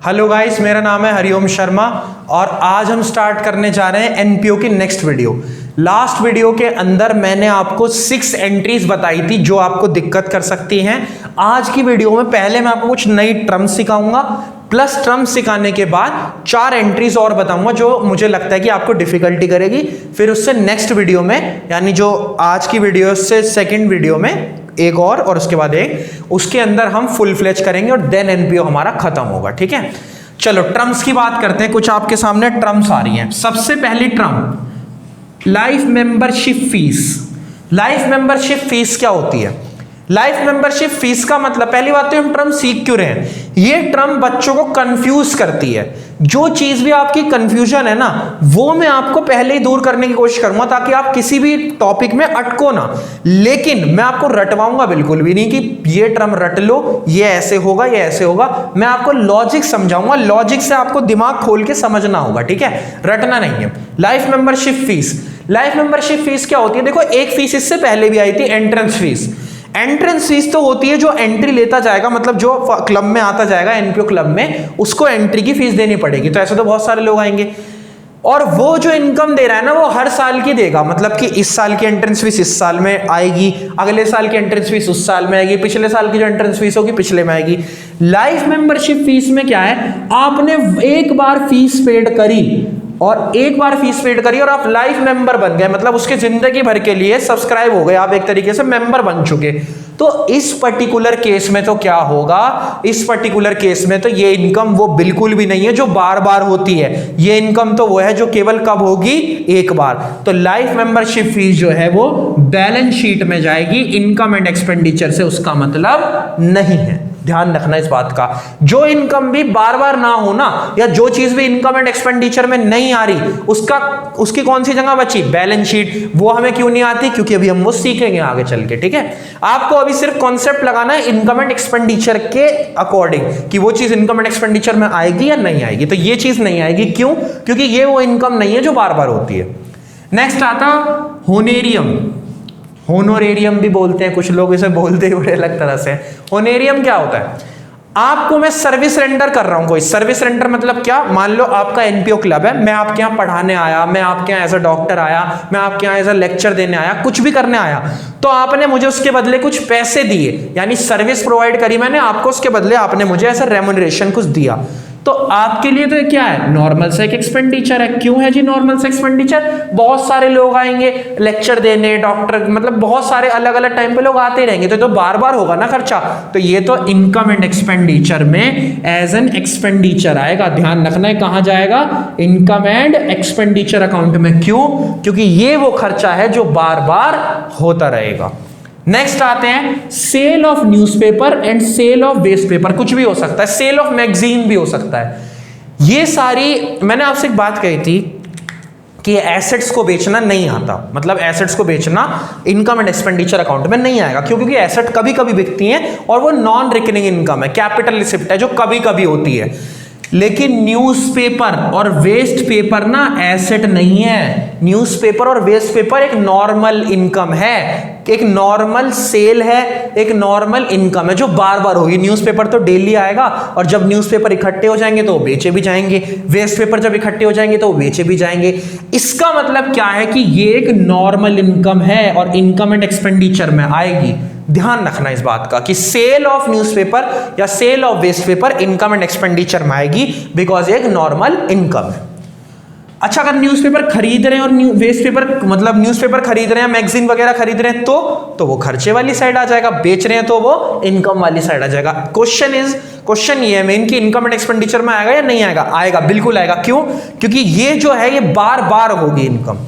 Hello guys, मेरा नाम है हरिओम शर्मा और आज हम स्टार्ट करने जा रहे हैं एनपीओ की नेक्स्ट वीडियो। लास्ट वीडियो के अंदर मैंने आपको 6 एंट्रीज बताई थी जो आपको दिक्कत कर सकती हैं। आज की वीडियो में पहले मैं आपको कुछ नई टर्म्स सिखाऊंगा, प्लस टर्म्स सिखाने के बाद 4 एंट्रीज और बताऊंगा जो मुझे लगता है कि आपको डिफिकल्टी करेगी। फिर उससे नेक्स्ट वीडियो में, यानी जो आज की वीडियो से सेकेंड वीडियो में एक और उसके बाद एक, उसके अंदर हम फुल फ्लेज करेंगे और देन एनपीओ हमारा खत्म होगा। ठीक है, चलो ट्रम्स की बात करते हैं। कुछ आपके सामने ट्रम्स आ रही हैं। सबसे पहली term, life membership fee. Life membership fee क्या होती है? लाइफ मेंबरशिप फीस का मतलब, पहली बात तो हम ट्रम सीख क्यों रहे हैं, ये ट्रम बच्चों को कंफ्यूज करती है। जो चीज भी आपकी कंफ्यूजन है ना, वो मैं आपको पहले ही दूर करने की कोशिश करूंगा ताकि आप किसी भी टॉपिक में अटको ना। लेकिन मैं आपको रटवाऊंगा बिल्कुल भी नहीं कि ये ट्रम रट लो, ये ऐसे होगा, ये ऐसे होगा। मैं आपको लॉजिक समझाऊंगा, लॉजिक से आपको दिमाग खोल के समझना होगा। ठीक है, रटना नहीं है। Life membership fee, life membership fee क्या होती है? देखो, एक फीस इससे पहले भी आई थी, एंट्रेंस फीस। एंट्रेंस फीस तो होती है जो एंट्री लेता जाएगा, मतलब जो क्लब में आता जाएगा, एनपीओ क्लब में, उसको एंट्री की फीस देनी पड़ेगी। तो ऐसे तो बहुत सारे लोग आएंगे और वो जो इनकम दे रहा है ना, वो हर साल की देगा। मतलब कि इस साल की एंट्रेंस फीस इस साल में आएगी, अगले साल की एंट्रेंस फीस उस साल में आएगी, पिछले साल की जो एंट्रेंस फीस होगी पिछले में आएगी। लाइफ मेंबरशिप फीस में क्या है, आपने एक बार फीस पेड करी और आप लाइफ मेंबर बन गए, मतलब उसके जिंदगी भर के लिए सब्सक्राइब हो गए, आप एक तरीके से मेंबर बन चुके। तो इस पर्टिकुलर केस में तो क्या होगा, इस पर्टिकुलर केस में तो ये इनकम वो बिल्कुल भी नहीं है जो बार बार होती है। ये इनकम तो वो है जो केवल कब होगी, एक बार। तो लाइफ मेंबरशिप फीस जो है वो बैलेंस शीट में जाएगी, इनकम एंड एक्सपेंडिचर से उसका मतलब नहीं है। ध्यान रखना इस बात का। जो इनकम भी बार बार ना हो ना, या जो चीज भी इनकम एंड एक्सपेंडिचर में नहीं आ रही, उसकी कौन सी जगह बची, बैलेंस शीट। वो हमें क्यों नहीं आती? क्योंकि अभी हम वो सीखेंगे आगे चल के। ठीक है, आपको अभी सिर्फ कॉन्सेप्ट लगाना है इनकम एंड एक्सपेंडिचर के अकॉर्डिंग कि वो चीज इनकम एंड एक्सपेंडिचर में आएगी या नहीं आएगी। तो ये चीज नहीं आएगी, क्यों? क्योंकि ये वो इनकम नहीं है जो बार बार होती है। नेक्स्ट आता होनेरियम, होनोरेरियम भी बोलते हैं कुछ लोग, इसे बोलते ही बड़े अलग तरह से। होनेरियम क्या होता है? आपको मैं सर्विस रेंडर कर रहा हूं कोई। सर्विस रेंडर मतलब क्या? मान लो आपका एनपीओ क्लब है, मैं आपके यहाँ पढ़ाने आया, मैं आपके यहाँ एज अ डॉक्टर आया, मैं आपके यहाँ एज अ लेक्चर देने आया, कुछ भी करने आया, तो आपने मुझे उसके बदले कुछ पैसे दिए, यानी सर्विस प्रोवाइड करी मैंने आपको, उसके बदले आपने मुझे ऐसा रेम्युनरेशन कुछ दिया। तो आपके लिए तो ये क्या है, नॉर्मल सा एक एक्सपेंडिचर है। क्यों है जी नॉर्मल सा एक्सपेंडिचर? बहुत सारे लोग आएंगे लेक्चर देने, डॉक्टर, मतलब बहुत सारे अलग अलग टाइम पे लोग आते रहेंगे, तो बार बार होगा ना खर्चा। तो ये तो इनकम एंड एक्सपेंडिचर में एज एन एक्सपेंडिचर आएगा। ध्यान रखना है कहां जाएगा, इनकम एंड एक्सपेंडिचर अकाउंट में। क्यों? क्योंकि ये वो खर्चा है जो बार बार होता रहेगा। नेक्स्ट आते हैं sale of newspaper and sale of waste paper. कुछ भी हो सकता है, सेल ऑफ मैगजीन भी हो सकता है। ये सारी, मैंने आपसे एक बात कही थी कि एसेट्स को बेचना नहीं आता, मतलब एसेट्स को बेचना इनकम एंड एक्सपेंडिचर अकाउंट में नहीं आएगा। क्यों? क्योंकि एसेट कभी कभी बिकती हैं और वो नॉन रिकरिंग इनकम है, कैपिटल रिसिप्ट है जो कभी कभी होती है। लेकिन न्यूज़पेपर और वेस्ट पेपर ना एसेट नहीं है। न्यूज़पेपर और वेस्ट पेपर एक नॉर्मल इनकम है, एक नॉर्मल सेल है, एक नॉर्मल इनकम है जो बार बार होगी। न्यूज़पेपर तो डेली आएगा और जब न्यूज़पेपर इकट्ठे हो जाएंगे तो वो बेचे भी जाएंगे, वेस्ट पेपर जब इकट्ठे हो जाएंगे तो वो बेचे भी जाएंगे। इसका मतलब क्या है कि ये एक नॉर्मल इनकम है और इनकम एंड एक्सपेंडिचर में आएगी। ध्यान रखना इस बात का कि सेल ऑफ न्यूज़पेपर या sale of waste paper income and expenditure में आएगी, बिकॉज ये एक नॉर्मल इनकम है। अच्छा, अगर न्यूज़पेपर खरीद रहे हैं और वेस्ट पेपर, मतलब न्यूज़पेपर खरीद रहे हैं, मैगजीन वगैरह खरीद रहे हैं, तो वो खर्चे वाली साइड आ जाएगा, बेच रहे हैं तो वो इनकम वाली साइड आ जाएगा। क्वेश्चन ये है मेन कि इनकम एंड एक्सपेंडिचर में आएगा या नहीं आएगा? आएगा, बिल्कुल आएगा। क्यों? क्योंकि ये जो है ये बार बार होगी income.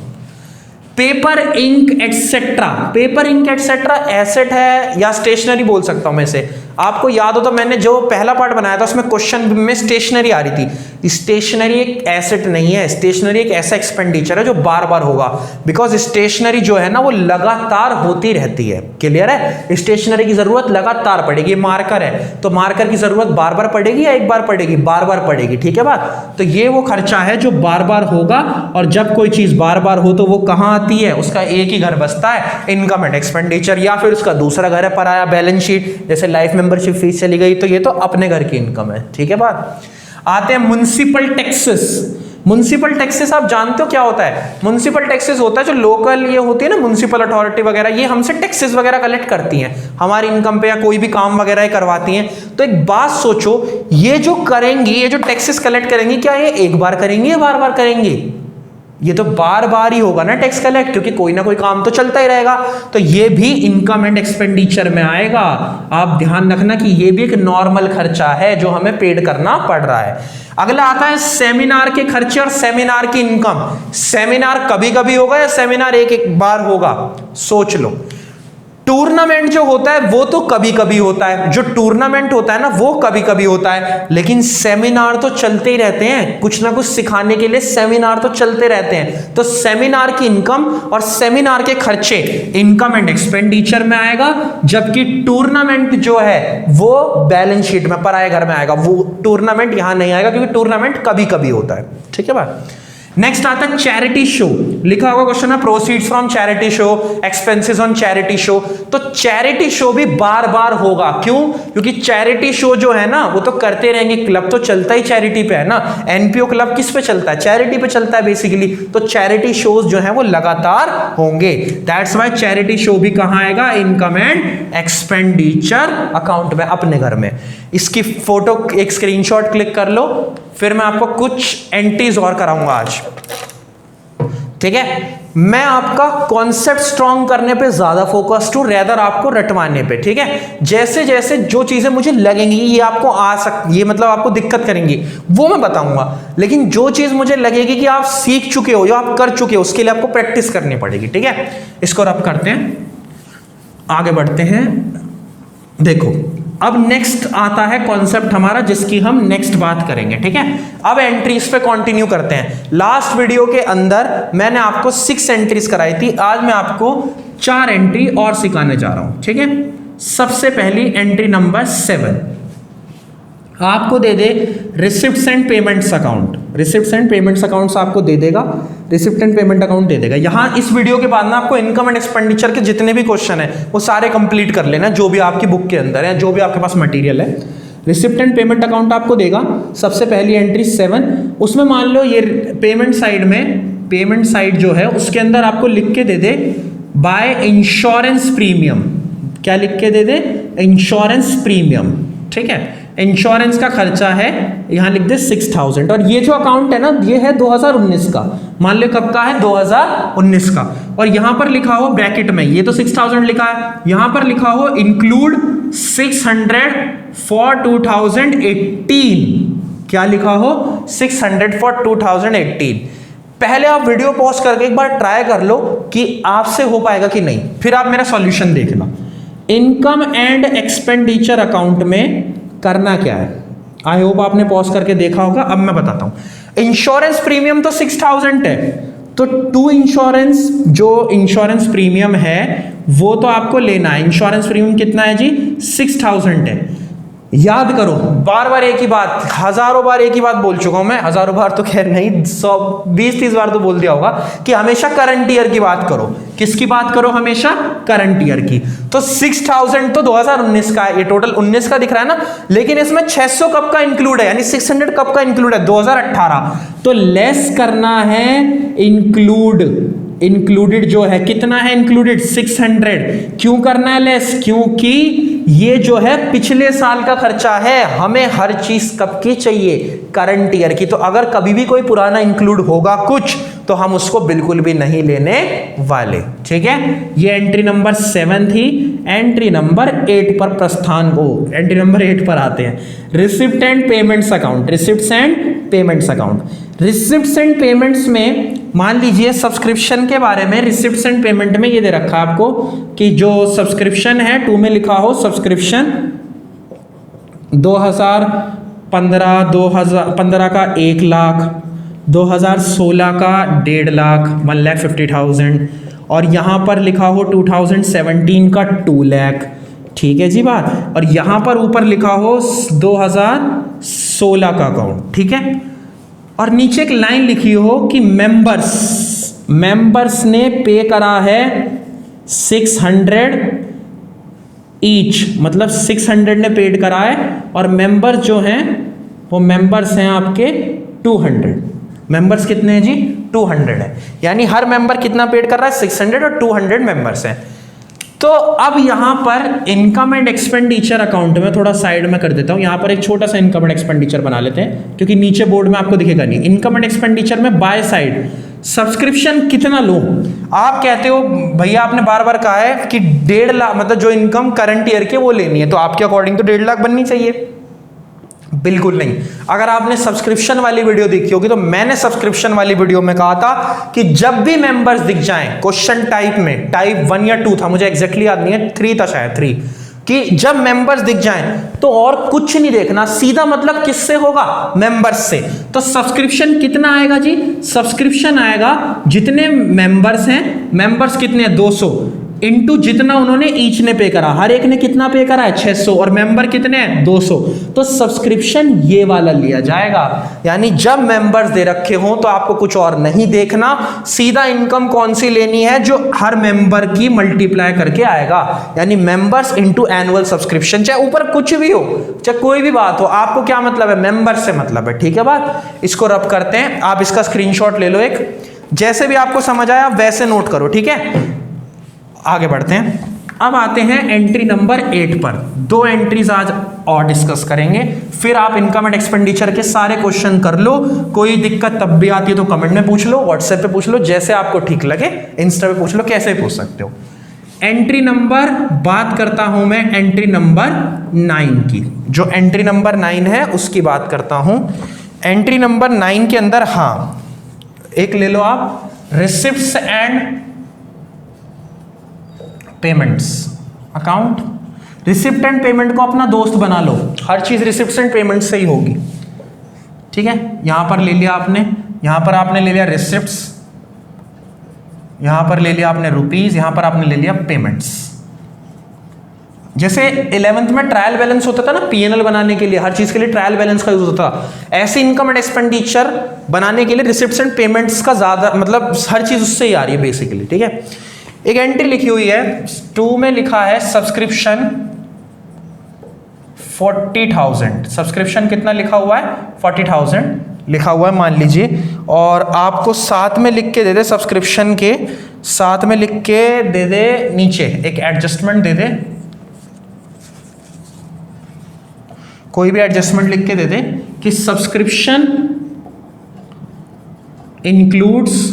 Paper ink etcetera, paper ink etcetera asset है या स्टेशनरी बोल सकता हूं मैं इसे। आपको याद हो तो मैंने जो पहला पार्ट बनाया था उसमें क्वेश्चन में स्टेशनरी आ रही थी। स्टेशनरी एक एसेट नहीं है, स्टेशनरी एक ऐसा एक्सपेंडिचर है जो बार बार होगा, बिकॉज स्टेशनरी जो है ना वो लगातार होती रहती है। क्लियर है? स्टेशनरी की जरूरत लगातार पड़ेगी। मार्कर है तो मार्कर की जरूरत बार बार पड़ेगी या एक बार पड़ेगी? बार बार पड़ेगी। ठीक है बात? तो ये वो खर्चा है जो बार बार होगा, और जब कोई चीज बार बार हो तो वो कहां आती है? उसका एक ही घर बसता है, इनकम एंड एक्सपेंडिचर, या फिर उसका दूसरा घर है पराया, बैलेंस शीट। जैसे लाइफ मेंबरशिप फीस चली गई तो ये तो अपने घर की इनकम है। ठीक है बात? आते हैं म्युनिसिपल टैक्सेस। म्युनिसिपल टैक्सेस आप जानते हो क्या होता है? म्युनिसिपल टैक्सेस होता है जो लोकल ये होती है ना, म्युनिसिपल अथॉरिटी वगैरह, ये हमसे टैक्सेस वगैरह कलेक्ट करती हैं हमारी इनकम पे, या कोई भी काम वगैरह करवाती हैं। तो एक बात सोचो, ये जो करेंगी, ये जो टैक्सेस कलेक्ट करेंगी, क्या ये एक बार करेंगी या बार बार करेंगी? ये तो बार बार ही होगा ना टैक्स कलेक्ट, क्योंकि कोई ना कोई काम तो चलता ही रहेगा। तो ये भी इनकम एंड एक्सपेंडिचर में आएगा। आप ध्यान रखना कि ये भी एक नॉर्मल खर्चा है जो हमें पेड करना पड़ रहा है। अगला आता है सेमिनार के खर्चे और सेमिनार की इनकम। सेमिनार कभी कभी होगा या सेमिनार एक एक बार होगा? सोच लो। टूर्नामेंट जो होता है वो तो कभी कभी होता है, जो टूर्नामेंट होता है ना वो कभी कभी होता है, लेकिन सेमिनार तो चलते ही रहते हैं, कुछ ना कुछ सिखाने के लिए सेमिनार तो चलते रहते हैं। तो सेमिनार की इनकम और सेमिनार के खर्चे इनकम एंड एक्सपेंडिचर में आएगा, जबकि टूर्नामेंट जो है वो बैलेंस शीट में पराये घर में आएगा। वो टूर्नामेंट यहां नहीं आएगा क्योंकि टूर्नामेंट कभी कभी होता है। ठीक है भाई। नेक्स्ट आता है चैरिटी शो। लिखा होगा क्वेश्चन है proceeds from charity show, expenses on charity show. तो चैरिटी शो भी बार बार होगा। क्यों? क्योंकि चैरिटी शो जो है ना वो तो करते रहेंगे, क्लब तो चलता ही चैरिटी पे है ना। एनपीओ क्लब किस पे चलता है? चैरिटी पे चलता है बेसिकली। तो चैरिटी शोज जो है वो लगातार होंगे। दैट्स व्हाई चैरिटी शो भी कहां आएगा? इनकम एंड एक्सपेंडिचर अकाउंट में, अपने घर में। इसकी फोटो एक स्क्रीनशॉट क्लिक कर लो, फिर मैं आपको कुछ एंट्रीज और कराऊंगा आज। ठीक है, मैं आपका कॉन्सेप्ट स्ट्रॉन्ग करने पे ज्यादा फोकस्ड हूं, रेदर आपको रटवाने पे। ठीक है, जैसे जैसे जो चीजें मुझे लगेंगी ये आपको आ सकती, ये मतलब आपको दिक्कत करेंगी, वो मैं बताऊंगा। लेकिन जो चीज मुझे लगेगी कि आप सीख चुके हो, जो आप कर चुके हो, उसके लिए आपको प्रैक्टिस करनी पड़ेगी। ठीक है, इसको रब करते हैं, आगे बढ़ते हैं। देखो, अब नेक्स्ट आता है कॉन्सेप्ट हमारा जिसकी हम नेक्स्ट बात करेंगे। ठीक है, अब एंट्रीज पे कंटिन्यू करते हैं। लास्ट वीडियो के अंदर मैंने आपको 6 एंट्रीज कराई थी, आज मैं आपको 4 एंट्री और सिखाने जा रहा हूं। ठीक है, सबसे पहली एंट्री नंबर 7 आपको दे दे receipts and payments account. Receipts and payments accounts आपको दे देगा, रिसिप्ट एंड पेमेंट अकाउंट दे देगा। यहां इस वीडियो के बाद ना आपको इनकम एंड एक्सपेंडिचर के जितने भी क्वेश्चन है वो सारे कंप्लीट कर लेना, जो भी आपकी बुक के अंदर है, जो भी आपके पास मटेरियल है। रिसिप्ट एंड पेमेंट अकाउंट आपको देगा। सबसे पहली एंट्री 7, उसमें मान लो ये पेमेंट साइड में, पेमेंट साइड जो है उसके अंदर आपको लिख के दे दे बाय इंश्योरेंस प्रीमियम। क्या लिख के दे दे? Insurance premium. ठीक है, इंश्योरेंस का खर्चा है, यहां लिख दे 6000। और ये जो अकाउंट है ना ये है 2019 का, मान लो कब का है? 2019 का। और यहां पर लिखा हो ब्रैकेट में, ये तो 6000 लिखा है, यहां पर लिखा हो इंक्लूड 600 फॉर 2018। क्या लिखा हो? 600 फॉर 2018। पहले आप वीडियो पॉज करके एक बार ट्राई कर लो कि आपसे हो पाएगा कि नहीं, फिर आप मेरा सॉल्यूशन देखना। इनकम एंड एक्सपेंडिचर अकाउंट में करना क्या है? आई होप आपने पॉज करके देखा होगा। अब मैं बताता हूं। इंश्योरेंस प्रीमियम तो 6000 है, तो टू इंश्योरेंस जो इंश्योरेंस प्रीमियम है वो तो आपको लेना है। इंश्योरेंस प्रीमियम कितना है जी? 6000 है। याद करो, बार बार एक ही बात, हजारों बार एक ही बात बोल चुका हूं मैं, हजारों बार तो खैर नहीं, 120-30 बार तो बोल दिया होगा कि हमेशा करंट ईयर की बात करो। किसकी बात करो? हमेशा करंट ईयर की। तो 6000 तो 2019 का है, ये टोटल 19 का दिख रहा है ना, लेकिन इसमें 600 कब का इंक्लूड है, यानी 600 कब का इंक्लूड है? 2018। तो लेस करना है इंक्लूड, इंक्लूडेड जो है कितना है? इंक्लूडेड 600। क्यों करना है लेस? क्योंकि ये जो है पिछले साल का खर्चा है, हमें हर चीज कब की चाहिए? करंट ईयर की। तो अगर कभी भी कोई पुराना इंक्लूड होगा कुछ तो हम उसको बिल्कुल भी नहीं लेने वाले। ठीक है, ये एंट्री नंबर 7 थी। एंट्री नंबर 8 पर प्रस्थान हो, एंट्री नंबर 8 पर आते हैं। Receipt and payments account. Receipts and payments account. Receipts and payments में मान लीजिए सब्सक्रिप्शन के बारे में, रिसिप्ट्स एंड पेमेंट में ये दे रखा है आपको कि जो सब्सक्रिप्शन है 2 में लिखा हो सब्सक्रिप्शन 2015 का 1 लाख, 2016 का 1.5 लाख 1,50,000, और यहाँ पर लिखा हो 2017 का 2 लाख। ठीक है जी बात। और यहाँ पर ऊपर लिखा हो 2016 का अकाउंट। ठीक है, और नीचे एक लाइन लिखी हो कि मेंबर्स ने पे करा है 600 ईच, मतलब 600 ने पेड करा है, और मेंबर जो हैं वो मेंबर्स हैं आपके 200। मेंबर्स कितने हैं जी? 200 है, यानी हर मेंबर कितना पेड कर रहा है? 600 और 200 मेंबर्स हैं। तो अब यहां पर इनकम एंड एक्सपेंडिचर अकाउंट में थोड़ा साइड में कर देता हूं, यहां पर एक छोटा सा इनकम एंड एक्सपेंडिचर बना लेते हैं, क्योंकि नीचे बोर्ड में आपको दिखेगा नहीं। इनकम एंड एक्सपेंडिचर में बाय साइड सब्सक्रिप्शन कितना लो? आप कहते हो भैया आपने बार बार कहा है कि 1.5 लाख, मतलब जो इनकम करंट ईयर के वो लेनी है, तो आपके अकॉर्डिंग तो 1.5 लाख बननी चाहिए। बिल्कुल नहीं। अगर आपने सब्सक्रिप्शन वाली वीडियो देखी होगी तो मैंने सब्सक्रिप्शन वाली वीडियो में कहा था कि जब भी मेंबर्स दिख जाएं क्वेश्चन टाइप में, टाइप 1 या 2 था, मुझे एग्जैक्टली याद नहीं है, 3 था शायद, 3, कि जब मेंबर्स दिख जाएं तो और कुछ नहीं देखना, सीधा मतलब किससे होगा? मेंबर्स से। तो सब्सक्रिप्शन कितना आएगा जी? सब्सक्रिप्शन आएगा जितने मेंबर्स हैं, मेंबर्स कितने हैं? 200 इनटू जितना उन्होंने ईच ने पे करा, हर एक ने कितना पे करा है? 600, और मेंबर कितने हैं? 200। तो सब्सक्रिप्शन ये वाला लिया जाएगा। यानी जब मेंबर्स दे रखे हो तो आपको कुछ और नहीं देखना, सीधा इनकम कौन सी लेनी है? जो हर मेंबर की मल्टीप्लाई करके आएगा, यानी मेंबर्स इनटू एनुअल सब्सक्रिप्शन। चाहे ऊपर कुछ भी हो, चाहे कोई भी बात हो, आपको क्या मतलब है? मेंबर से मतलब है। ठीक है बात? इसको रब करते हैं, आप इसका स्क्रीनशॉट ले लो एक, जैसे भी आपको समझ आया वैसे नोट करो। ठीक है, आगे बढ़ते हैं। अब आते हैं एंट्री नंबर 8 पर। 2 एंट्रीज आज और डिस्कस करेंगे, फिर आप इनकम एंड एक्सपेंडिचर के सारे क्वेश्चन कर लो। कोई दिक्कत तब भी आती है तो कमेंट में पूछ लो, व्हाट्सएप पे पूछ लो, जैसे आपको ठीक लगे, इंस्टा पे पूछ लो, कैसे पूछ सकते हो। एंट्री नंबर बात करता हूं मैं एंट्री नंबर 9 की। जो एंट्री नंबर 9 है उसकी बात करता हूं। एंट्री नंबर 9 के अंदर हाँ एक ले लो आप, receipts and payments account. Receipt and payment को अपना दोस्त बना लो, हर चीज रिसिप्ट एंड पेमेंट से ही होगी। ठीक है, यहां पर ले लिया आपने, यहां पर आपने ले लिया रिसिप्ट्स, यहां पर ले लिया आपने रुपीज, यहां पर आपने ले लिया पेमेंट्स। जैसे 11th में ट्रायल बैलेंस होता था ना पीएनएल बनाने के लिए, हर चीज के लिए ट्रायल बैलेंस का यूज होता था, ऐसे इनकम एंड एक्सपेंडिचर बनाने के लिए रिसिप्ट्स एंड पेमेंट्स का ज्यादा, मतलब हर चीज उससे ही आ रही है बेसिकली। ठीक है, एक एंट्री लिखी हुई है 2 में, लिखा है सब्सक्रिप्शन 40,000। सब्सक्रिप्शन कितना लिखा हुआ है? 40,000 लिखा हुआ है मान लीजिए, और आपको साथ में लिख के दे दे, सब्सक्रिप्शन के साथ में लिख के दे दे नीचे एक एडजस्टमेंट दे दे, कोई भी एडजस्टमेंट लिख के दे दे कि subscription includes,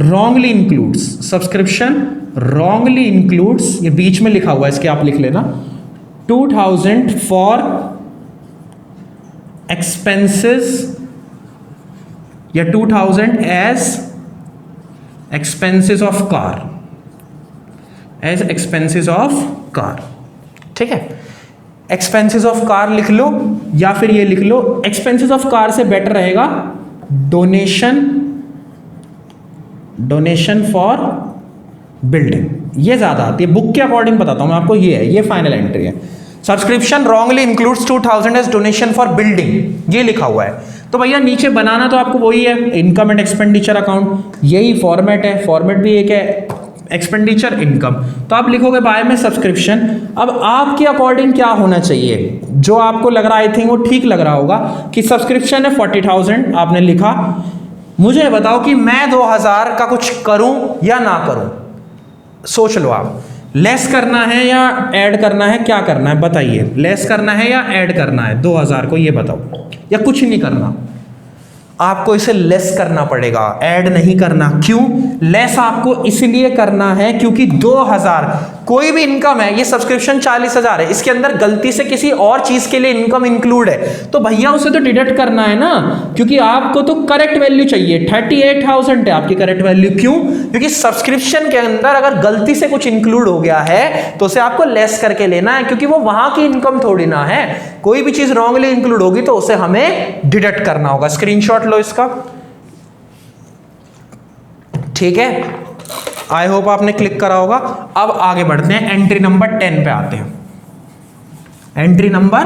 wrongly includes, subscription wrongly includes, ये बीच में लिखा हुआ है, इसके आप लिख लेना, 2,000 फॉर एक्सपेंसेस या 2,000 as expenses of car, as expenses of car. ठीक है, एक्सपेंसेस ऑफ कार लिख लो, या फिर ये लिख लो, एक्सपेंसेस ऑफ कार से बेटर रहेगा डोनेशन फॉर बिल्डिंग, ये ज्यादा आती है, बुक के अकॉर्डिंग बताता हूं मैं आपको। ये है, ये फाइनल एंट्री है। Subscription wrongly includes 2,000 as donation for building, ये लिखा हुआ है। तो भैया नीचे बनाना तो आपको वही है, इनकम एंड एक्सपेंडिचर अकाउंट, यही फॉर्मेट है, फॉर्मेट भी एक है, एक्सपेंडिचर इनकम। तो आप लिखोगे बाय में सब्सक्रिप्शन। अब आपके अकॉर्डिंग क्या होना चाहिए, जो आपको लग रहा है, आई थिंक वो ठीक लग रहा होगा कि सब्सक्रिप्शन है 40,000, आपने लिखा। मुझे बताओ कि मैं 2,000 का कुछ करूं या ना करूं, सोच लो आप। लेस करना है या ऐड करना है, क्या करना है बताइए? लेस करना है या ऐड करना है 2,000 को, ये बताओ, या कुछ नहीं करना? आपको इसे लेस करना पड़ेगा, ऐड नहीं करना। क्यों लेस आपको इसलिए करना है क्योंकि 2,000 कोई भी इनकम है, ये सब्सक्रिप्शन 40,000 है, इसके अंदर गलती से किसी और चीज के लिए इनकम इंक्लूड है, तो भैया उसे तो डिडक्ट करना है ना, क्योंकि आपको तो करेक्ट वैल्यू चाहिए। 38,000 है आपकी करेक्ट वैल्यू। क्यों? क्योंकि सब्सक्रिप्शन के अंदर अगर गलती से कुछ इंक्लूड हो गया है तो उसे आपको लेस करके लेना है, क्योंकि वो वहां की इनकम थोड़ी ना है। कोई भी चीज रॉन्गली इंक्लूड होगी तो उसे हमें डिडक्ट करना होगा। स्क्रीनशॉट लो इसका। ठीक है, आई होप आपने क्लिक करा होगा। अब आगे बढ़ते हैं, एंट्री नंबर 10 पे आते हैं। एंट्री नंबर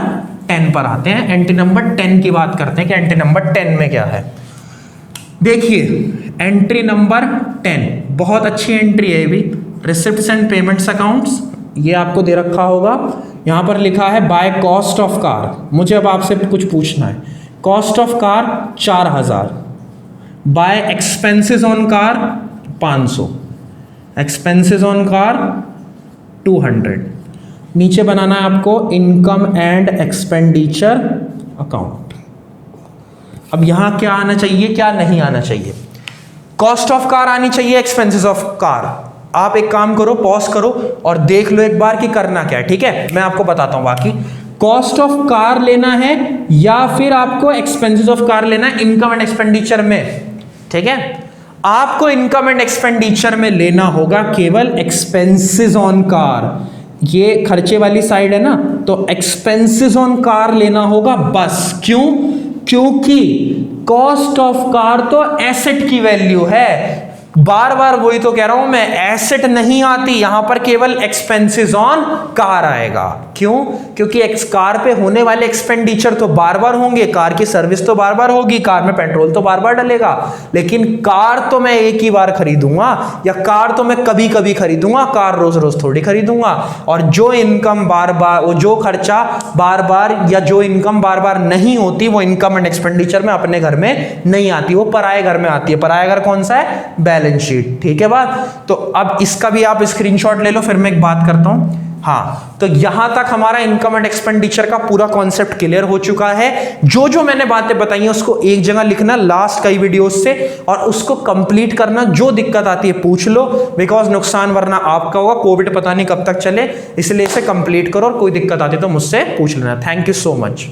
10 पर आते हैं। एंट्री नंबर 10 की बात करते हैं कि एंट्री नंबर 10 में क्या है। देखिए एंट्री नंबर 10 बहुत अच्छी एंट्री है ये भी, रिसिप्ट्स एंड पेमेंट्स अकाउंट्स, ये आपको दे रखा होगा यहां पर लिखा है बाय कॉस्ट ऑफ कार, मुझे अब आपसे कुछ पूछना है। Cost of car 4000, by expenses on car 500, expenses on car 200। नीचे बनाना है आपको इनकम एंड एक्सपेंडिचर अकाउंट। अब यहां क्या आना चाहिए, क्या नहीं आना चाहिए? कॉस्ट ऑफ कार आनी चाहिए, एक्सपेंसेस ऑफ कार। आप एक काम करो, पॉज करो और देख लो एक बार कि करना क्या है, ठीक है? मैं आपको बताता हूं। बाकी कॉस्ट ऑफ कार लेना है या फिर आपको एक्सपेंसेस ऑफ कार लेना है इनकम एंड एक्सपेंडिचर में, ठीक है? आपको इनकम एंड एक्सपेंडिचर में लेना होगा केवल एक्सपेंसेस ऑन कार। ये खर्चे वाली साइड है ना, तो एक्सपेंसेस ऑन कार लेना होगा बस। क्यों? क्योंकि कॉस्ट ऑफ कार तो एसेट की वैल्यू है। बार बार वही तो कह रहा हूं मैं, एसेट नहीं आती यहां पर, केवल एक्सपेंसेस ऑन कार आएगा। क्यों? क्योंकि कार पे होने वाले एक्सपेंडिचर तो बार बार होंगे, कार की सर्विस तो बार बार होगी, कार में पेट्रोल तो बार बार डलेगा, लेकिन कार तो मैं एक ही बार खरीदूंगा, या कार तो मैं कभी कभी खरीदूंगा, कार रोज रोज थोड़ी खरीदूंगा। और जो इनकम बार बार, वो जो खर्चा बार बार या जो इनकम बार बार नहीं होती, वो इनकम एंड एक्सपेंडिचर में अपने घर में नहीं आती, वो पराये घर में आती है। पराया घर कौन सा है? बैलेंस शीट, ठीक है बात? तो अब इसका भी आप स्क्रीनशॉट ले लो, फिर मैं एक बात करता हूं। हाँ, तो यहां तक हमारा इनकम एंड एक्सपेंडिचर का पूरा कॉन्सेप्ट क्लियर हो चुका है। जो जो मैंने बातें बताई हैं उसको एक जगह लिखना लास्ट कई वीडियोस से, और उसको कंप्लीट करना। जो दिक्कत आती है पूछ लो, बिकॉज नुकसान वरना आपका होगा। कोविड पता नहीं कब तक चले, इसलिए इसे कंप्लीट करो, और कोई दिक्कत आती है तो मुझसे पूछ लेना। Thank you so much.